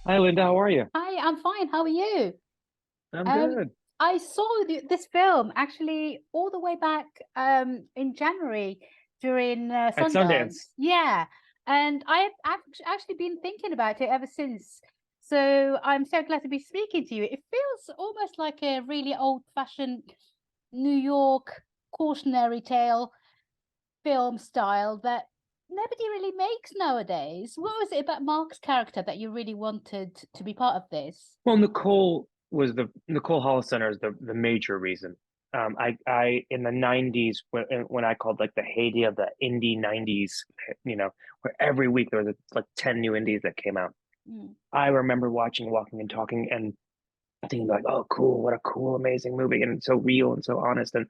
Hi, Linda. How are you? Hi, I'm fine. How are you? I'm Um, good. I saw this film actually all the way back in January during At Sundance. Sundance. Yeah, and I've actually been thinking about it ever since. So I'm so glad to be speaking to you. It feels almost like a really old-fashioned New York cautionary tale film style that nobody really makes nowadays. What was it about Mark's character that you really wanted to be part of this? Well, Nicole Holofcener is the major reason. In the '90s when I called like the heyday of the indie '90s, where every week there was like 10 new indies that came out. Mm. I remember watching, walking, and talking, and thinking like, oh, cool, what a cool, amazing movie, and so real and so honest, and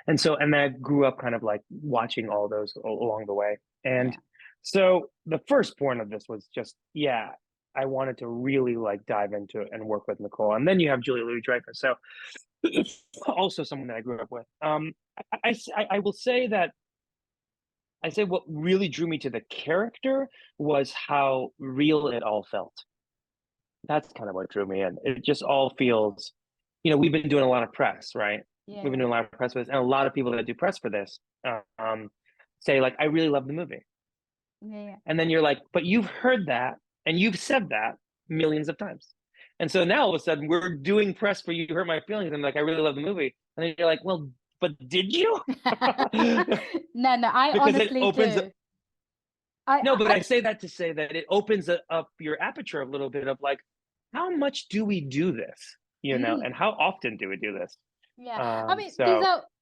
then I grew up kind of like watching all those along the way, and Yeah. so the firstborn of this was just, yeah, I wanted to really like dive into it and work with Nicole, and then you have Julia Louis-Dreyfus, so also someone that I grew up with. I will say that I say what really drew me to the character was how real it all felt. That's kind of what drew me in. It just all feels, we've been doing a lot of press, right? Yeah, We've been yeah, doing a lot of press with this, and a lot of people that do press for this say like, I really love the movie, yeah, and then you're like, but you've heard that and you've said that millions of times, and so now all of a sudden we're doing press for You Hurt My Feelings, and like, I really love the movie, and then you're like, well, but did you? yeah. No, no, I Because it honestly opens. do. I, No, but I, I say that to say that it opens up your aperture a little bit of like, how much do we do this, mm, and how often do we do this? yeah. I Um, mean, so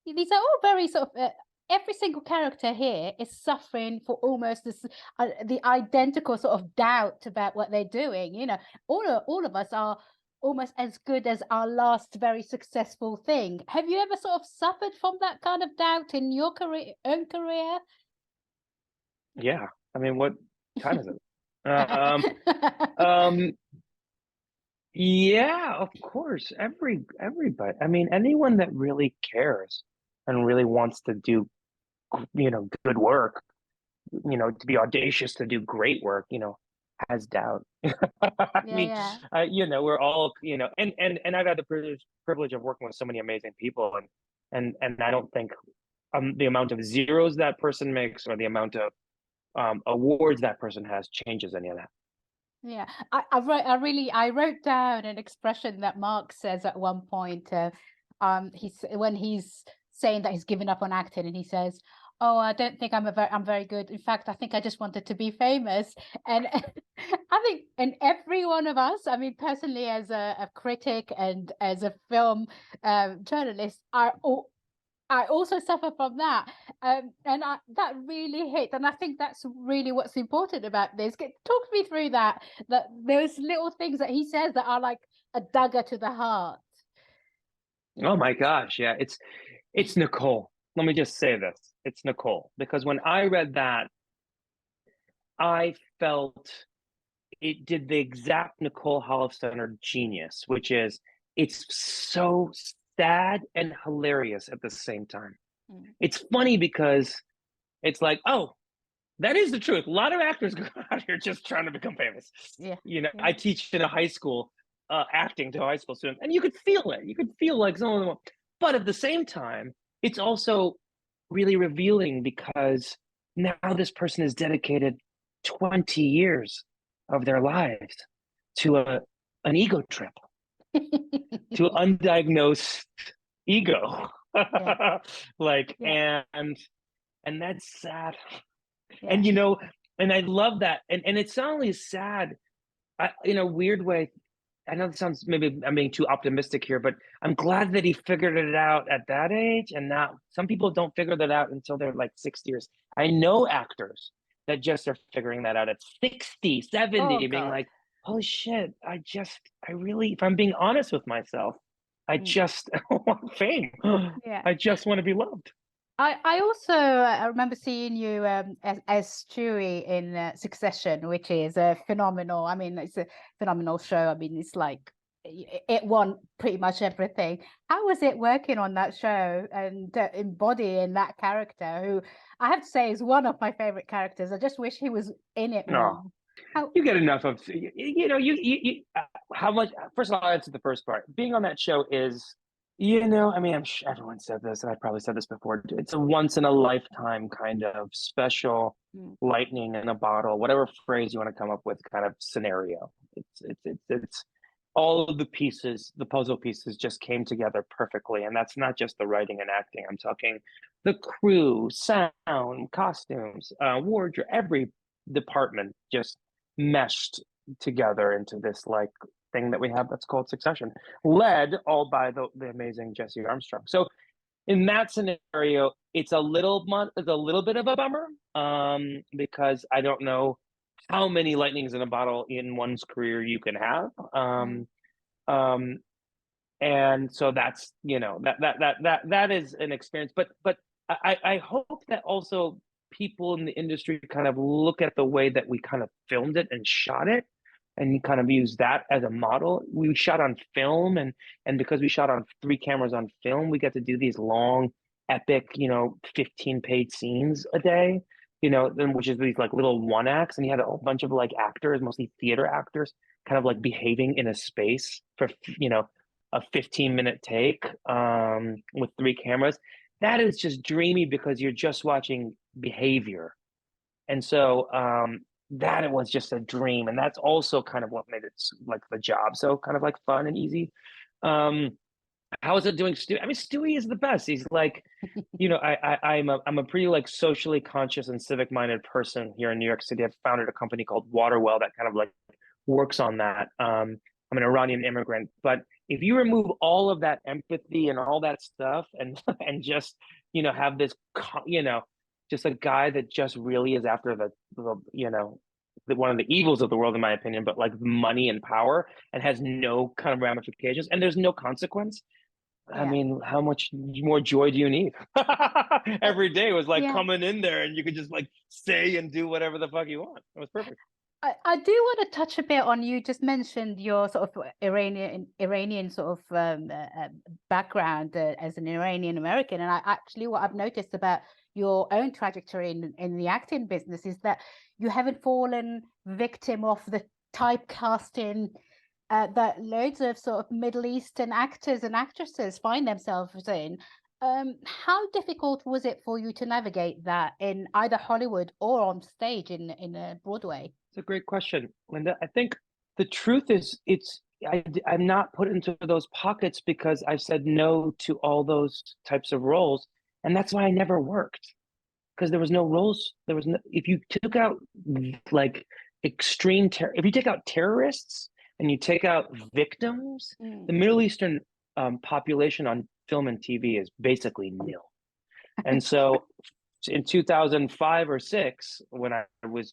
these are all very sort of. Every single character here is suffering for almost this the identical sort of doubt about what they're doing. All of us are almost as good as our last very successful thing. Have you ever sort of suffered from that kind of doubt in your own career? yeah, I mean, what time is it? Um, yeah, of course. Everybody. I mean, anyone that really cares and really wants to do, good work, to be audacious, to do great work, has doubt. I Yeah, mean, yeah. we're all, and I've had the privilege of working with so many amazing people, and I don't think the amount of zeros that person makes or the amount of awards that person has changes any of that. Yeah, I wrote down an expression that Mark says at one point. He's when he's saying that he's given up on acting, and he says, "Oh, I don't think I'm very good. In fact, I think I just wanted to be famous." And I think, in every one of us, I mean, personally, as a critic and as a film journalist, I also suffer from that. That really hit. And I think that's really what's important about this. Talk me through that those little things that he says that are like a dagger to the heart. Oh my gosh, yeah, it's Nicole. Let me just say this. It's Nicole because when I read that, I felt it did the exact Nicole Holofcener genius, which is it's so sad and hilarious at the same time. Mm. It's funny because it's like, oh, that is the truth. A lot of actors go out here just trying to become famous. Yeah, I yeah, teach in a high school, acting to high school students, and you could feel it. You could feel like some of them, but at the same time, it's also really revealing because now this person has dedicated 20 years of their lives to an ego trip, to undiagnosed ego. yeah, Like, yeah, and that's sad. yeah. And and I love that. And it's not only sad, in a weird way. I know it sounds, maybe I'm being too optimistic here, but I'm glad that he figured it out at that age. And not some people don't figure that out until they're like 60 years. I know actors that just are figuring that out at 60, Oh 70, being God. like, holy shit, I really, if I'm being honest with myself, I Mm. just want fame. Yeah. I just want to be loved. I also I remember seeing you as Stewie in Succession, which is a phenomenal. I mean, it's a phenomenal show. I mean, it's like it won pretty much everything. How was it working on that show and embodying that character, who I have to say is one of my favorite characters? I just wish he was in it No. more. How, You get enough of, how much, first of all, I'll answer the first part. Being on that show is, I mean, I'm sure everyone said this, and I probably said this before. It's a once in a lifetime kind of special mm, lightning in a bottle, whatever phrase you want to come up with, kind of scenario. It's all of the pieces, the puzzle pieces just came together perfectly. And that's not just the writing and acting. I'm talking the crew, sound, costumes, wardrobe, every department just meshed together into this like thing that we have that's called Succession, led all by the amazing Jesse Armstrong. So in that scenario, it's a little bit of a bummer, because I don't know how many lightnings in a bottle in one's career you can have. mm, Um, and so that's that is an experience. But I hope that also people in the industry kind of look at the way that we kind of filmed it and shot it, and kind of use that as a model. We shot on film, and because we shot on 3 cameras on film, we get to do these long, epic, 15-page scenes a day, then which is these like little one acts, and you had a whole bunch of like actors, mostly theater actors, kind of like behaving in a space for a 15-minute take, with 3 cameras. That is just dreamy because you're just watching behavior. And so that it was just a dream. And that's also kind of what made it like the job so kind of like fun and easy. How is it doing, Stewie? I mean, Stewie is the best. He's like, I'm a pretty like socially conscious and civic minded person here in New York City. I've founded a company called Waterwell that kind of like works on that. I'm an Iranian immigrant, but if you remove all of that empathy and all that stuff, and and just have this, just a guy that just really is after one of the evils of the world, in my opinion, but like money and power, and has no kind of ramifications, and there's no consequence. I yeah, mean, how much more joy do you need? Every day was like yeah. coming in there, and you could just like say and do whatever the fuck you want. It was perfect. I do want to touch a bit on, you just mentioned your sort of Iranian sort of background as an Iranian American, and I actually, what I've noticed about your own trajectory in the acting business is that you haven't fallen victim of the typecasting that loads of sort of Middle Eastern actors and actresses find themselves in. How difficult was it for you to navigate that in either Hollywood or on stage in Broadway? It's a great question, Linda. I think the truth is, I'm not put into those pockets because I said no to all those types of roles, and that's why I never worked, because there was no roles. There was no. If you took out like extreme terror, if you take out terrorists and you take out victims, the Middle Eastern population on film and TV is basically nil. And so, in 2005 or six, when I was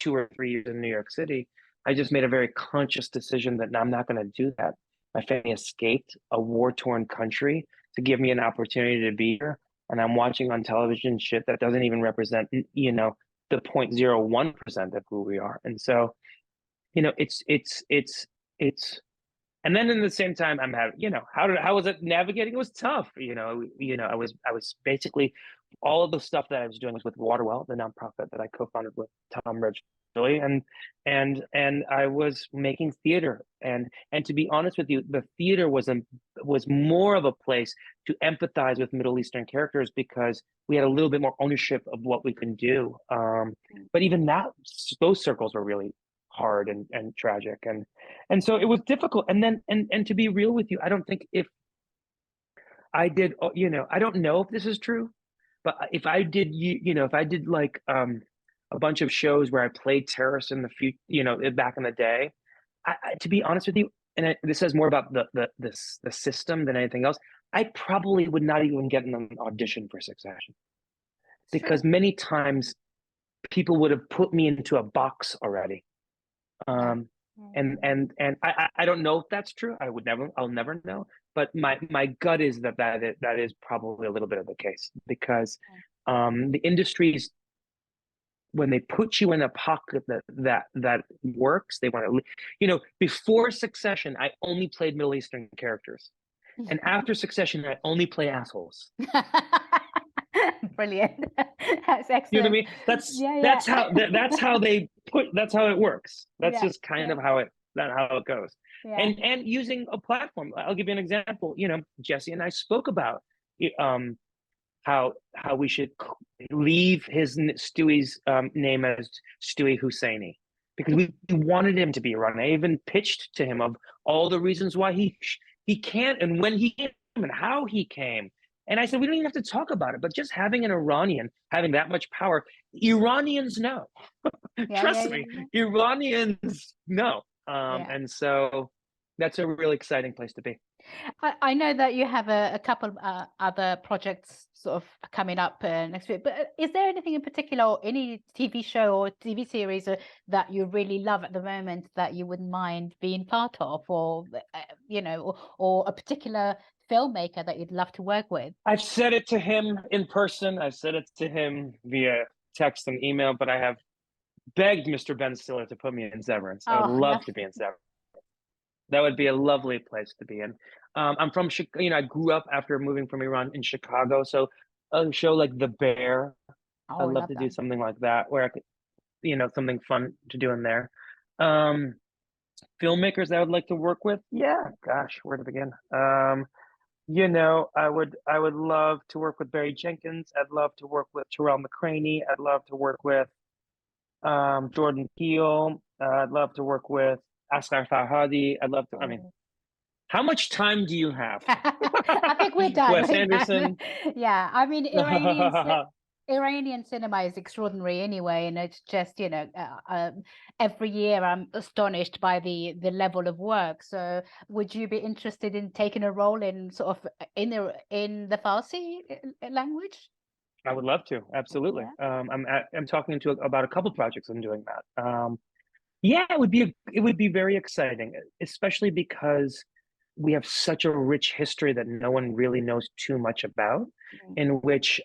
2 or 3 years in New York City, I just made a very conscious decision that I'm not going to do that. My family escaped a war-torn country to give me an opportunity to be here, and I'm watching on television shit that doesn't even represent, the 0.01% of who we are. And so, it's, and then in the same time, I'm having, how was it navigating? It was tough. I was basically, all of the stuff that I was doing was with Waterwell, the nonprofit that I co-founded with Tom Rich, and I was making theater, and to be honest with you, the theater was more of a place to empathize with Middle Eastern characters because we had a little bit more ownership of what we can do. But even that, those circles were really hard and tragic, and so it was difficult. And then and to be real with you, I don't think if I did, I don't know if this is true, but if I did, if I did like a bunch of shows where I played terrorists in the future, back in the day, to be honest with you, and this says more about the system than anything else, I probably would not even get an audition for Succession, because Sure. many times people would have put me into a box already. Yeah. And I don't know if that's true. I'll never know. But my gut is that is probably a little bit of the case, because the industries, when they put you in a pocket that works, they want to, before Succession, I only played Middle Eastern characters, and after Succession, I only play assholes. Brilliant. That's You know what I excellent. mean? That's Yeah, that's yeah. how that's how they that's how it works. That's Yeah, just kind yeah, of how it goes. yeah. And using a platform. I'll give you an example. Jesse and I spoke about um how we should leave Stewie's name as Stewie Husseini, because we wanted him to be Iran. I even pitched to him of all the reasons why he can't, and when he came and how he came. And I said, we don't even have to talk about it, but just having an Iranian having that much power, Iranians know. Yeah, Trust me, Iranians know. yeah. And so that's a really exciting place to be. I know that you have a couple other projects sort of coming up next week, but is there anything in particular, or any TV show or TV series that you really love at the moment that you wouldn't mind being part of, or or a particular filmmaker that you'd love to work with? I've said it to him in person. I've said it to him via text and email, but I have begged Mr. Ben Stiller to put me in Severance. I would love to be in Severance. That would be a lovely place to be in. I'm from Chicago. I grew up after moving from Iran in Chicago. So a show like The Bear, Oh, I'd love to do something like that, where I could, something fun to do in there. Filmmakers I would like to work with. Yeah, gosh, where to begin? I would love to work with Barry Jenkins. I'd love to work with Terrell McCraney. I'd love to work with Jordan Peele. I'd love to work with Asghar Farhadi. I'd love to. I mean, how much time do you have? I think we're done. Wes Anderson. Yeah, I mean, Iranian cinema is extraordinary anyway, and it's just every year I'm astonished by the level of work. So, would you be interested in taking a role in sort of in the Farsi language? I would love to, absolutely. Yeah. I'm talking to about a couple projects I'm doing that. Yeah, it would be very exciting, especially because we have such a rich history that no one really knows too much about, in which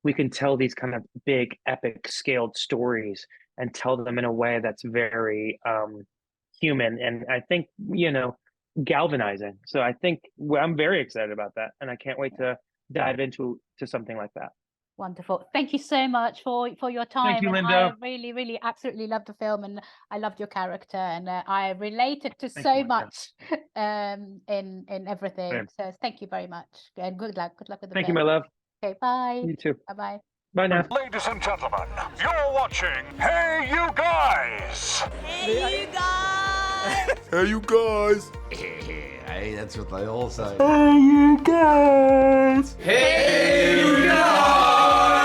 we can tell these kind of big, epic scaled stories and tell them in a way that's very human, and I think, galvanizing. So I think I'm very excited about that, and I can't wait to dive into something like that. Wonderful. Thank you so much for your time. Thank you, and Linda. I really, really absolutely loved the film, and I loved your character, and I related to Thank so you, Linda. much in everything. Same. So thank you very much, and good luck with the Thank film. you, my love. Okay, bye. You too. Bye. Bye now. Ladies and gentlemen, you're watching Hey You Guys. Hey, you guys! Hey you guys. Hey, that's what they all say. Hey you guys. Hey, you guys!